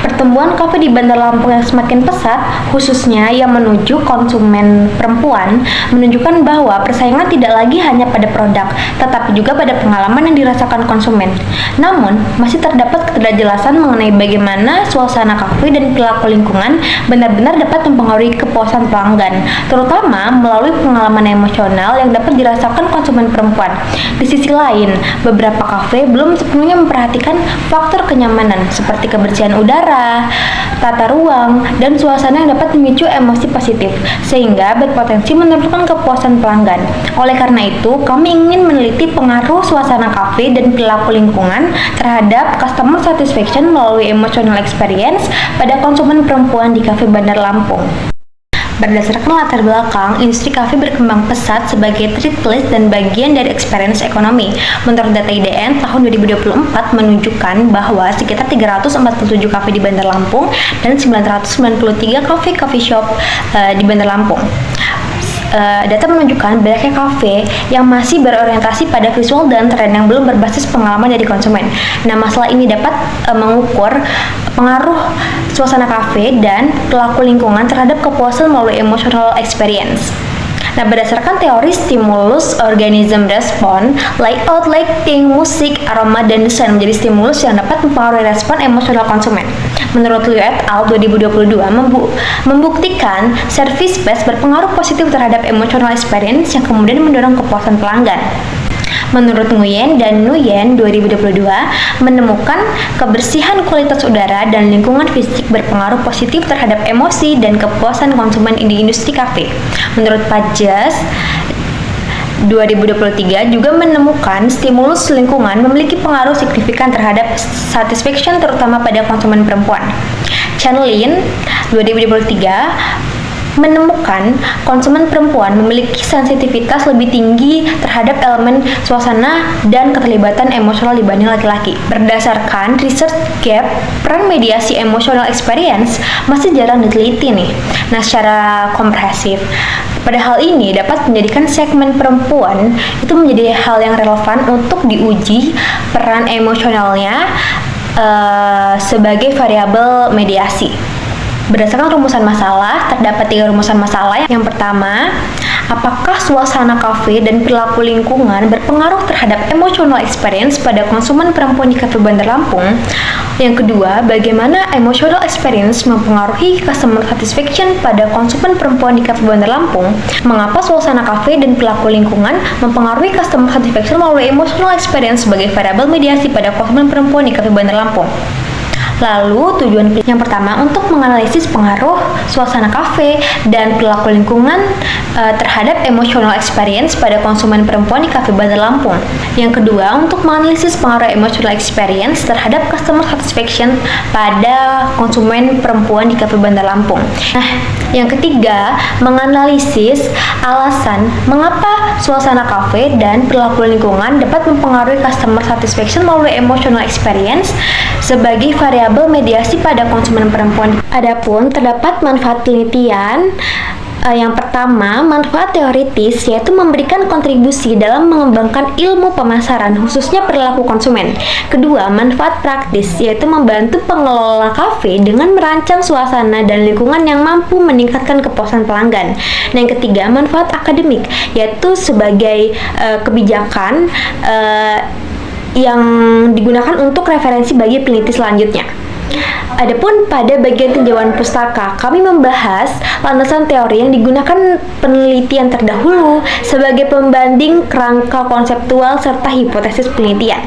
Pertumbuhan kafe di Bandar Lampung yang semakin pesat, khususnya yang menuju konsumen perempuan, menunjukkan bahwa persaingan tidak lagi hanya pada produk, tetapi juga pada pengalaman yang dirasakan konsumen. Namun, masih terdapat ketidakjelasan mengenai bagaimana suasana kafe dan perilaku lingkungan benar-benar dapat mempengaruhi kepuasan pelanggan, terutama melalui pengalaman emosional yang dapat dirasakan konsumen perempuan. Di sisi lain, beberapa kafe belum sepenuhnya memperhatikan faktor kenyamanan seperti kebersihan udara, tata ruang, dan suasana yang dapat memicu emosi positif, sehingga berpotensi menurunkan kepuasan pelanggan. Oleh karena itu, kami ingin meneliti pengaruh suasana kafe dan perilaku lingkungan terhadap customer satisfaction melalui emotional experience pada konsumen perempuan di kafe Bandar Lampung. Berdasarkan latar belakang, industri kafe berkembang pesat sebagai trade place dan bagian dari experience ekonomi. Menurut data IDN, tahun 2024 menunjukkan bahwa sekitar 347 kafe di Bandar Lampung dan 993 coffee shop di Bandar Lampung. Data menunjukkan banyaknya kafe yang masih berorientasi pada visual dan tren yang belum berbasis pengalaman dari konsumen. Nah, masalah ini dapat mengukur pengaruh suasana kafe dan perilaku lingkungan terhadap kepuasan melalui emotional experience. Nah, berdasarkan teori stimulus organism response, layout, lighting, musik, aroma, dan desain menjadi stimulus yang dapat mempengaruhi respon emosional konsumen. Menurut Liu et al. 2022 membuktikan service space berpengaruh positif terhadap emotional experience yang kemudian mendorong kepuasan pelanggan. Menurut Nguyen dan Nguyen 2022 menemukan kebersihan kualitas udara dan lingkungan fisik berpengaruh positif terhadap emosi dan kepuasan konsumen di industri kafe. Menurut Pages 2023 juga menemukan stimulus lingkungan memiliki pengaruh signifikan terhadap satisfaction terutama pada konsumen perempuan. Chen Lin 2023 menemukan konsumen perempuan memiliki sensitivitas lebih tinggi terhadap elemen suasana dan keterlibatan emosional dibanding laki-laki. Berdasarkan research gap, peran mediasi emotional experience masih jarang diteliti nih. Nah, secara komprehensif, pada hal ini dapat menjadikan segmen perempuan itu menjadi hal yang relevan untuk diuji peran emosionalnya sebagai variabel mediasi. Berdasarkan rumusan masalah, terdapat 3 rumusan masalah. Yang pertama, apakah suasana kafe dan perilaku lingkungan berpengaruh terhadap emotional experience pada konsumen perempuan di kafe Bandar Lampung? Yang kedua, bagaimana emotional experience mempengaruhi customer satisfaction pada konsumen perempuan di kafe Bandar Lampung? Mengapa suasana kafe dan perilaku lingkungan mempengaruhi customer satisfaction melalui emotional experience sebagai variabel mediasi pada konsumen perempuan di kafe Bandar Lampung? Lalu, tujuan yang pertama untuk menganalisis pengaruh suasana kafe dan perilaku lingkungan terhadap emotional experience pada konsumen perempuan di kafe Bandar Lampung. Yang kedua, untuk menganalisis pengaruh emotional experience terhadap customer satisfaction pada konsumen perempuan di kafe Bandar Lampung. Nah, yang ketiga, menganalisis alasan mengapa suasana kafe dan perilaku lingkungan dapat mempengaruhi customer satisfaction melalui emotional experience sebagai variabel mediasi pada konsumen perempuan. Adapun terdapat manfaat penelitian. Yang pertama, manfaat teoritis yaitu memberikan kontribusi dalam mengembangkan ilmu pemasaran khususnya perilaku konsumen. Kedua, manfaat praktis yaitu membantu pengelola kafe dengan merancang suasana dan lingkungan yang mampu meningkatkan kepuasan pelanggan. Dan yang ketiga, manfaat akademik yaitu sebagai kebijakan yang digunakan untuk referensi bagi peneliti selanjutnya. Adapun pada bagian tinjauan pustaka, kami membahas landasan teori yang digunakan penelitian terdahulu sebagai pembanding kerangka konseptual serta hipotesis penelitian.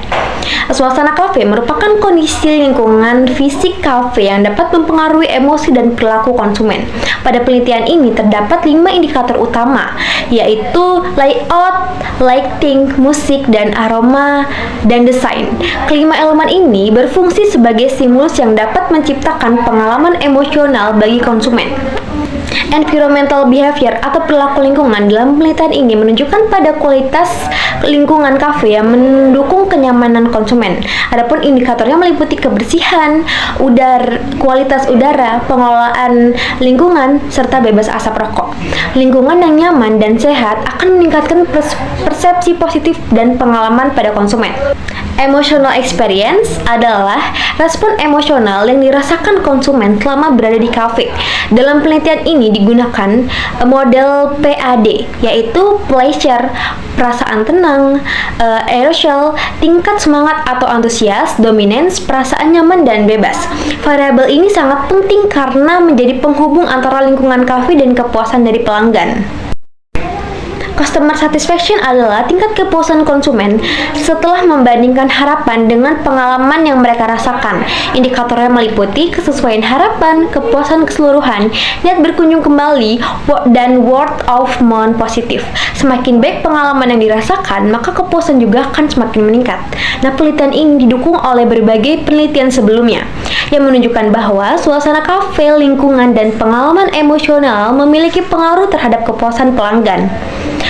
Suasana kafe merupakan kondisi lingkungan fisik kafe yang dapat mempengaruhi emosi dan perilaku konsumen. Pada penelitian ini terdapat 5 indikator utama, yaitu layout, lighting, musik, dan aroma, dan desain. Kelima elemen ini berfungsi sebagai stimulus yang dapat menciptakan pengalaman emosional bagi konsumen. Environmental behavior atau perilaku lingkungan dalam penelitian ini menunjukkan pada kualitas lingkungan kafe yang mendukung kenyamanan konsumen. Adapun indikatornya meliputi kebersihan, kualitas udara, pengelolaan lingkungan, serta bebas asap rokok. Lingkungan yang nyaman dan sehat akan meningkatkan persepsi positif dan pengalaman pada konsumen. Emotional experience adalah respon emosional yang dirasakan konsumen selama berada di kafe. Dalam penelitian ini digunakan model PAD, yaitu pleasure, perasaan tenang, arousal, tingkat semangat atau antusias, dominance, perasaan nyaman dan bebas. Variabel ini sangat penting karena menjadi penghubung antara lingkungan kafe dan kepuasan dari pelanggan. Customer satisfaction adalah tingkat kepuasan konsumen setelah membandingkan harapan dengan pengalaman yang mereka rasakan. Indikatornya meliputi kesesuaian harapan, kepuasan keseluruhan, niat berkunjung kembali, dan word of mouth positif. Semakin baik pengalaman yang dirasakan, maka kepuasan juga akan semakin meningkat. Nah, penelitian ini didukung oleh berbagai penelitian sebelumnya yang menunjukkan bahwa suasana kafe, lingkungan, dan pengalaman emosional memiliki pengaruh terhadap kepuasan pelanggan.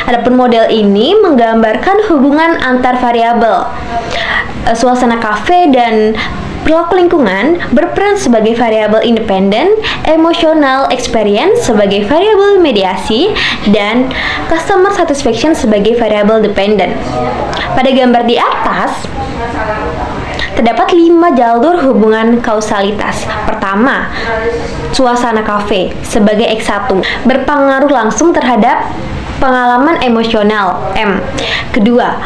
Adapun model ini menggambarkan hubungan antar variabel. Suasana kafe dan perilaku lingkungan berperan sebagai variabel independen, emotional experience sebagai variabel mediasi, dan customer satisfaction sebagai variabel dependent. Pada gambar di atas, terdapat 5 jalur hubungan kausalitas. Pertama, suasana kafe sebagai X1 berpengaruh langsung terhadap pengalaman emosional M. Kedua,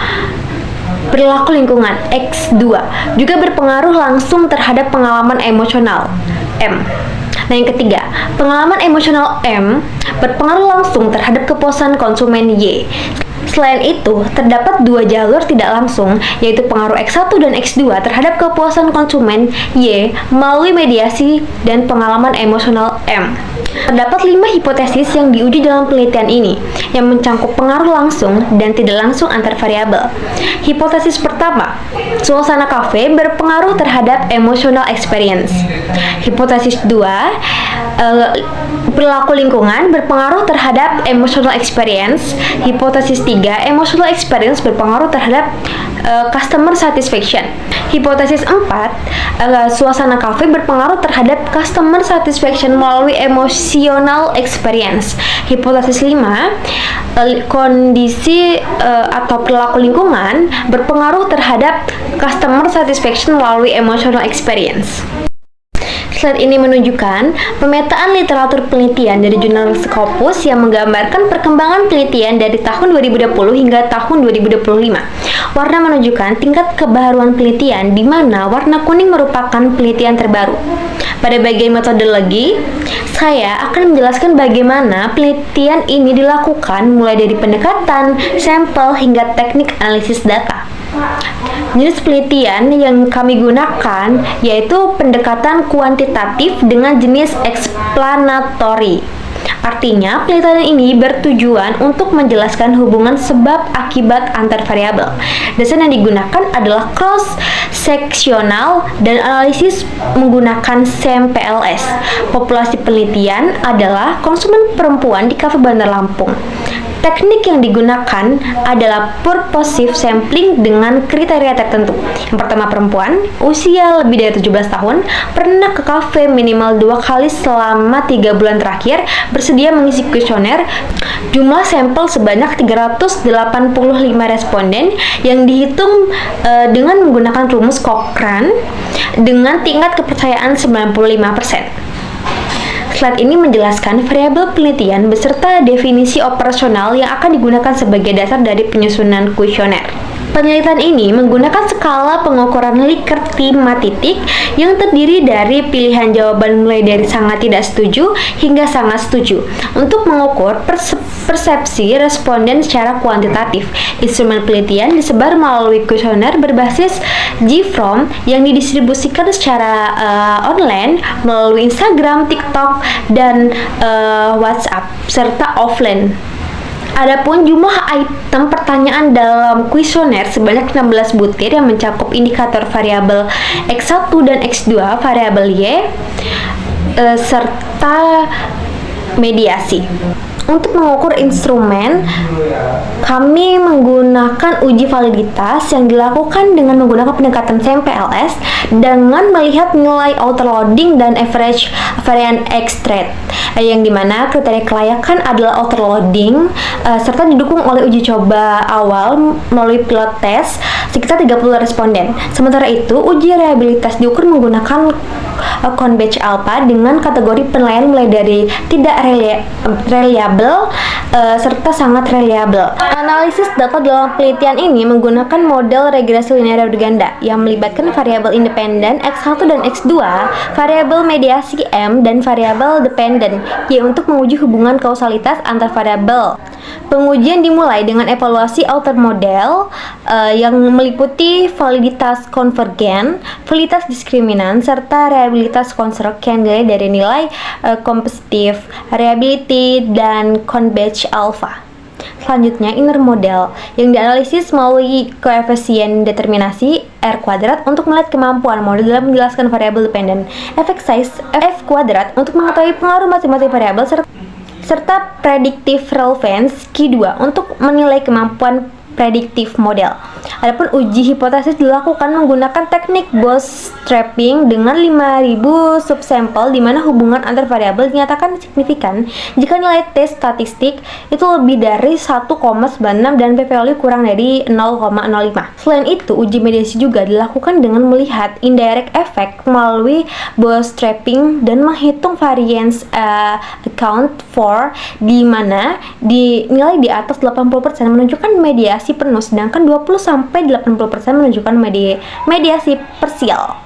perilaku lingkungan X2 juga berpengaruh langsung terhadap pengalaman emosional M. Nah, yang ketiga, pengalaman emosional M berpengaruh langsung terhadap kepuasan konsumen Y. Selain itu, terdapat 2 jalur tidak langsung, yaitu pengaruh X1 dan X2 terhadap kepuasan konsumen Y melalui mediasi dan pengalaman emosional M. Terdapat 5 hipotesis yang diuji dalam penelitian ini, yang mencangkup pengaruh langsung dan tidak langsung antar variabel. Hipotesis pertama, suasana kafe berpengaruh terhadap emotional experience. Hipotesis 2, perilaku lingkungan berpengaruh terhadap emotional experience. Hipotesis 3, emotional experience berpengaruh terhadap customer satisfaction. Hipotesis 4, suasana kafe berpengaruh terhadap customer satisfaction melalui emotional experience. Hipotesis 5, kondisi atau perilaku lingkungan berpengaruh terhadap customer satisfaction melalui emotional experience. Slide ini menunjukkan pemetaan literatur penelitian dari jurnal Scopus yang menggambarkan perkembangan penelitian dari tahun 2020 hingga tahun 2025. Warna menunjukkan tingkat kebaruan penelitian, di mana warna kuning merupakan penelitian terbaru. Pada bagian metodologi, saya akan menjelaskan bagaimana penelitian ini dilakukan mulai dari pendekatan, sampel, hingga teknik analisis data. Jenis penelitian yang kami gunakan yaitu pendekatan kuantitatif dengan jenis explanatory. Artinya, penelitian ini bertujuan untuk menjelaskan hubungan sebab akibat antar variabel. Dasar yang digunakan adalah cross-sectional dan analisis menggunakan SAM-PLS. Populasi penelitian adalah konsumen perempuan di Kafe Bandar Lampung. Teknik yang digunakan adalah purposive sampling dengan kriteria tertentu. Yang pertama, perempuan, usia lebih dari 17 tahun, pernah ke kafe minimal 2 kali selama 3 bulan terakhir, bersedia mengisi kuesioner. Jumlah sampel sebanyak 385 responden yang dihitung dengan menggunakan rumus Cochrane dengan tingkat kepercayaan 95%. Slide ini menjelaskan variabel penelitian beserta definisi operasional yang akan digunakan sebagai dasar dari penyusunan kuesioner. Penelitian ini menggunakan skala pengukuran Likert 5 titik yang terdiri dari pilihan jawaban mulai dari sangat tidak setuju hingga sangat setuju untuk mengukur persepsi responden secara kuantitatif. Instrumen penelitian disebar melalui kuesioner berbasis GFROM yang didistribusikan secara online melalui Instagram, TikTok, dan WhatsApp serta offline. Adapun jumlah item pertanyaan dalam kuesioner sebanyak 16 butir yang mencakup indikator variabel X1 dan X2, variabel Y, serta mediasi. Untuk mengukur instrumen, kami menggunakan uji validitas yang dilakukan dengan menggunakan pendekatan SAMPLS dengan melihat nilai autoloading dan average variant X rate, yang dimana kriteria kelayakan adalah autoloading serta didukung oleh uji coba awal melalui pilot test sekitar 30 responden. Sementara itu, uji reliabilitas diukur menggunakan Conbatch Alpha dengan kategori penilaian mulai dari tidak reliable serta sangat reliable. Analisis data dalam penelitian ini menggunakan model regresi linear berganda yang melibatkan variabel independen X1 dan X2, variabel mediasi M, dan variabel dependen Y untuk menguji hubungan kausalitas antar variabel. Pengujian dimulai dengan evaluasi outer model yang meliputi validitas konvergen, validitas diskriminan, serta reliabilitas construct yang dilihat dari nilai competitive, reliability, dan Conbatch Alpha. Selanjutnya, inner model yang dianalisis melalui koefisien determinasi R kuadrat untuk melihat kemampuan model dalam menjelaskan variabel dependen, effect size F kuadrat untuk mengetahui pengaruh masing-masing variabel serta predictive relevance Q2 untuk menilai kemampuan prediktif model. Adapun uji hipotesis dilakukan menggunakan teknik bootstrapping dengan 5000 subsampel di mana hubungan antar variabel dinyatakan signifikan jika nilai tes statistik itu lebih dari 1,96 dan p-value kurang dari 0,05. Selain itu, uji mediasi juga dilakukan dengan melihat indirect effect melalui bootstrapping dan menghitung variance account for di mana nilai di atas 80% menunjukkan mediasi penuh, sedangkan 20-80% menunjukkan mediasi parsial.